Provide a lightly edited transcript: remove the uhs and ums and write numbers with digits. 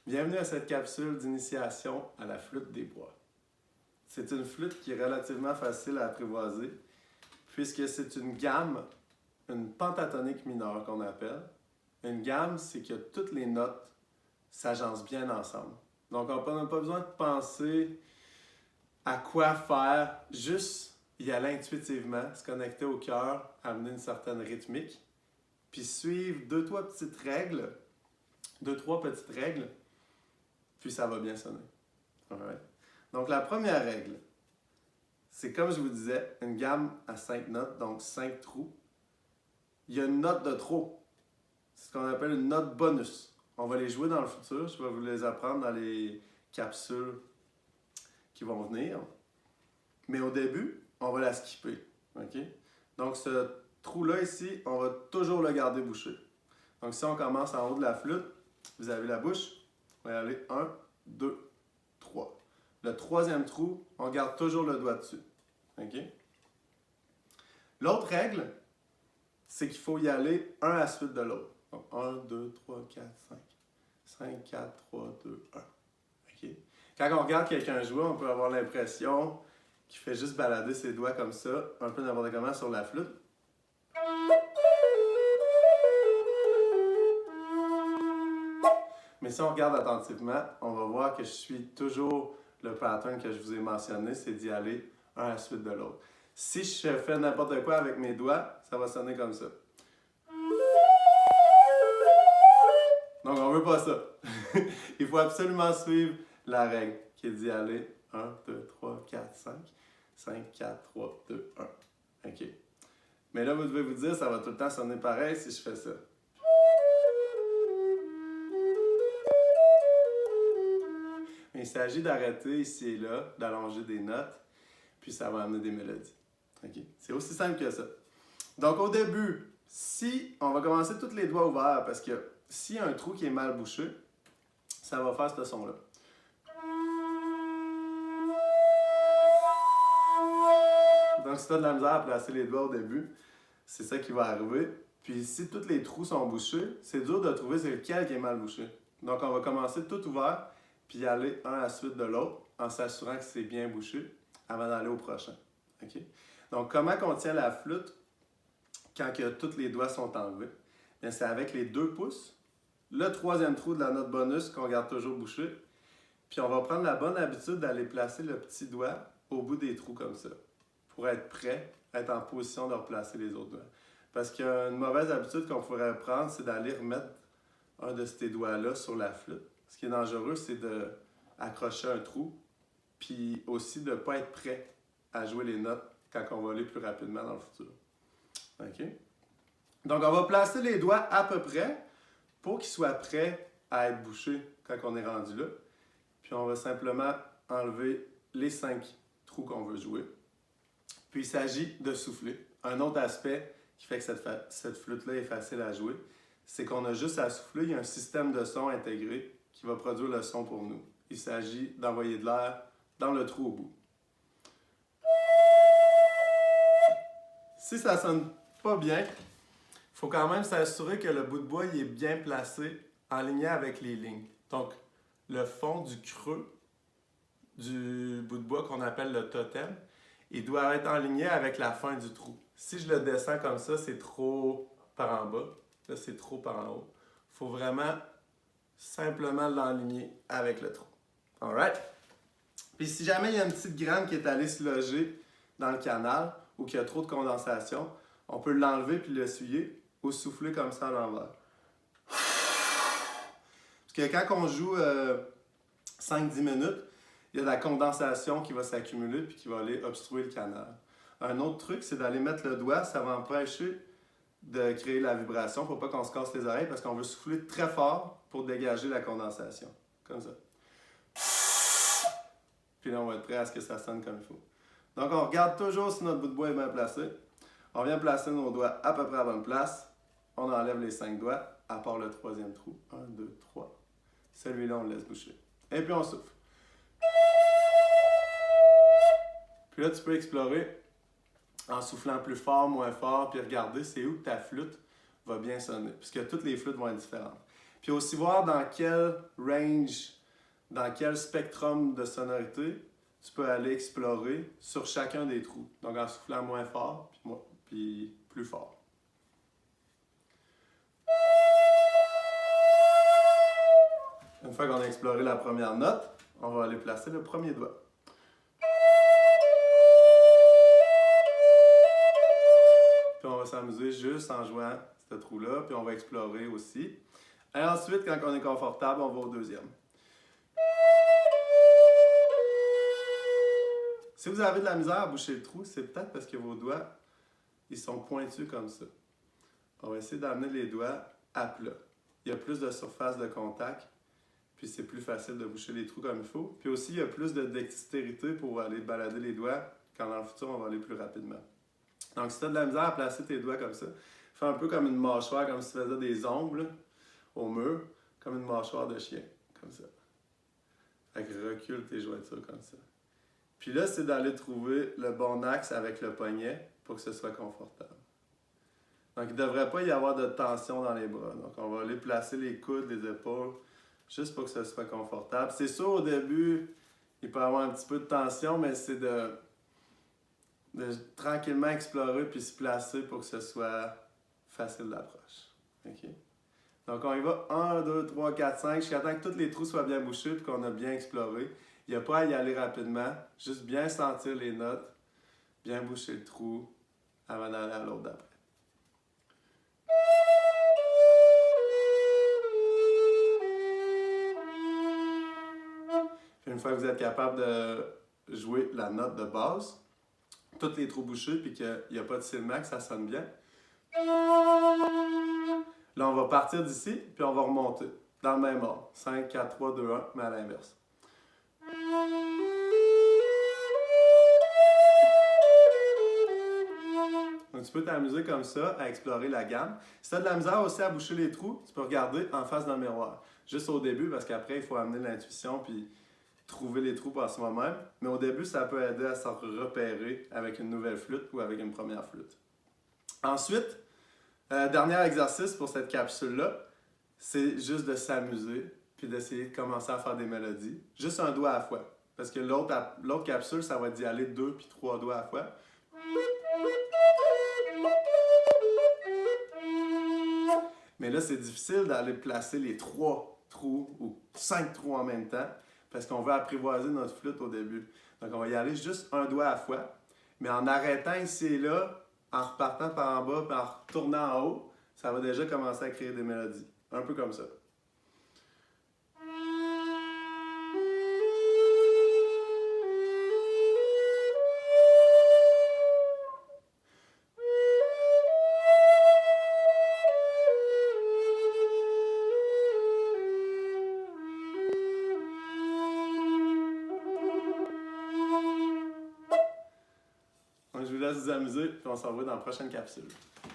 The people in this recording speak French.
Bienvenue à cette capsule d'initiation à la flûte des bois. C'est une flûte qui est relativement facile à apprivoiser puisque c'est une gamme, une pentatonique mineure qu'on appelle. Une gamme, c'est que toutes les notes s'agencent bien ensemble. Donc on n'a pas besoin de penser à quoi faire, juste y aller intuitivement, se connecter au cœur, amener une certaine rythmique, puis suivre deux, trois petites règles, puis ça va bien sonner. Alright? Donc la première règle, c'est comme je vous disais, une gamme à 5 notes, donc 5 trous. Il y a une note de trop. C'est ce qu'on appelle une note bonus. On va les jouer dans le futur, je vais vous les apprendre dans les capsules qui vont venir. Mais au début, on va la skipper. Okay? Donc ce trou-là ici, on va toujours le garder bouché. Donc si on commence en haut de la flûte, vous avez la bouche, on va y aller 1, 2, 3. Le troisième trou, on garde toujours le doigt dessus. Okay? L'autre règle, c'est qu'il faut y aller un à la suite de l'autre. Donc 1, 2, 3, 4, 5. 5, 4, 3, 2, 1. Okay? Quand on regarde quelqu'un jouer, on peut avoir l'impression qu'il fait juste balader ses doigts comme ça, un peu n'importe comment sur la flûte. Mais si on regarde attentivement, on va voir que je suis toujours le pattern que je vous ai mentionné, c'est d'y aller un à la suite de l'autre. Si je fais n'importe quoi avec mes doigts, ça va sonner comme ça. Donc on veut pas ça. Il faut absolument suivre la règle qui est d'y aller 1, 2, 3, 4, 5. 5, 4, 3, 2, 1. OK. Mais là, vous devez vous dire, ça va tout le temps sonner pareil si je fais ça. Mais il s'agit d'arrêter ici et là, d'allonger des notes, puis ça va amener des mélodies. Okay? C'est aussi simple que ça. Donc au début, si on va commencer tous les doigts ouverts, parce que s'il y a un trou qui est mal bouché, ça va faire ce son-là. Donc si tu as de la misère à placer les doigts au début, c'est ça qui va arriver. Puis si tous les trous sont bouchés, c'est dur de trouver c'est lequel qui est mal bouché. Donc on va commencer tout ouvert, puis aller un à la suite de l'autre, en s'assurant que c'est bien bouché, avant d'aller au prochain. Okay? Donc comment on tient la flûte quand que tous les doigts sont enlevés? Bien, c'est avec les 2 pouces, le troisième trou de la note bonus qu'on garde toujours bouché, puis on va prendre la bonne habitude d'aller placer le petit doigt au bout des trous comme ça, pour être prêt, être en position de replacer les autres doigts. Parce qu'une mauvaise habitude qu'on pourrait prendre, c'est d'aller remettre un de ces doigts-là sur la flûte. Ce qui est dangereux, c'est d'accrocher un trou, puis aussi de ne pas être prêt à jouer les notes quand on va aller plus rapidement dans le futur. OK? Donc, on va placer les doigts à peu près pour qu'ils soient prêts à être bouchés quand on est rendu là. Puis, on va simplement enlever les 5 trous qu'on veut jouer. Puis, il s'agit de souffler. Un autre aspect qui fait que cette flûte-là est facile à jouer, c'est qu'on a juste à souffler. Il y a un système de son intégré qui va produire le son pour nous. Il s'agit d'envoyer de l'air dans le trou au bout. Si ça ne sonne pas bien, il faut quand même s'assurer que le bout de bois il est bien placé, aligné avec les lignes. Donc, le fond du creux du bout de bois qu'on appelle le totem, il doit être aligné avec la fin du trou. Si je le descends comme ça, c'est trop par en bas. Là, c'est trop par en haut. Il faut vraiment simplement l'enligner avec le trou. Alright? Puis si jamais il y a une petite graine qui est allée se loger dans le canal ou qu'il y a trop de condensation, on peut l'enlever puis l'essuyer ou souffler comme ça à l'envers. Parce que quand on joue 5-10 minutes, il y a de la condensation qui va s'accumuler puis qui va aller obstruer le canal. Un autre truc, c'est d'aller mettre le doigt, ça va empêcher de créer la vibration pour pas qu'on se casse les oreilles parce qu'on veut souffler très fort pour dégager la condensation. Comme ça. Puis là, on va être prêt à ce que ça sonne comme il faut. Donc, on regarde toujours si notre bout de bois est bien placé. On vient placer nos doigts à peu près à la bonne place. On enlève les 5 doigts, à part le troisième trou. 1, 2, 3. Celui-là, on le laisse boucher. Et puis, on souffle. Puis là, tu peux explorer en soufflant plus fort, moins fort, puis regarder c'est où ta flûte va bien sonner. Puisque toutes les flûtes vont être différentes. Puis aussi voir dans quel range, dans quel spectrum de sonorité tu peux aller explorer sur chacun des trous. Donc en soufflant moins fort, puis plus fort. Une fois qu'on a exploré la première note, on va aller placer le premier doigt. Puis on va s'amuser juste en jouant ce trou-là, puis on va explorer aussi. Et ensuite, quand on est confortable, on va au deuxième. Si vous avez de la misère à boucher le trou, c'est peut-être parce que vos doigts, ils sont pointus comme ça. On va essayer d'amener les doigts à plat. Il y a plus de surface de contact, puis c'est plus facile de boucher les trous comme il faut. Puis aussi, il y a plus de dextérité pour aller balader les doigts, quand dans le futur, on va aller plus rapidement. Donc, si tu as de la misère à placer tes doigts comme ça, fais un peu comme une mâchoire, comme si tu faisais des ongles au mur, comme une mâchoire de chien, comme ça. Fait que recule tes jointures comme ça. Puis là, c'est d'aller trouver le bon axe avec le poignet pour que ce soit confortable. Donc, il ne devrait pas y avoir de tension dans les bras. Donc, on va aller placer les coudes, les épaules, juste pour que ce soit confortable. C'est sûr, au début, il peut y avoir un petit peu de tension, mais c'est de tranquillement explorer puis se placer pour que ce soit facile d'approche. OK? Donc, on y va 1, 2, 3, 4, 5, jusqu'à temps que tous les trous soient bien bouchés et qu'on a bien exploré. Il n'y a pas à y aller rapidement, juste bien sentir les notes, bien boucher le trou avant d'aller à l'autre d'après. Puis une fois que vous êtes capable de jouer la note de base, tous les trous bouchés puis qu'il n'y a pas de silement, que ça sonne bien. Là, on va partir d'ici, puis on va remonter dans le même ordre. 5, 4, 3, 2, 1, mais à l'inverse. Donc, tu peux t'amuser comme ça à explorer la gamme. Si tu as de la misère aussi à boucher les trous, tu peux regarder en face d'un miroir. Juste au début, parce qu'après, il faut amener l'intuition puis trouver les trous par soi-même. Mais au début, ça peut aider à se repérer avec une nouvelle flûte ou avec une première flûte. Ensuite, dernier exercice pour cette capsule-là, c'est juste de s'amuser puis d'essayer de commencer à faire des mélodies. Juste un doigt à la fois. Parce que l'autre capsule, ça va d'y aller 2 puis 3 doigts à la fois. Mais là, c'est difficile d'aller placer les 3 trous ou 5 trous en même temps parce qu'on veut apprivoiser notre flûte au début. Donc, on va y aller juste un doigt à la fois. Mais en arrêtant ici et là, en repartant par en bas et en retournant en haut, ça va déjà commencer à créer des mélodies. Un peu comme ça. Donc, je vous laisse vous amuser, puis on se revoit dans la prochaine capsule.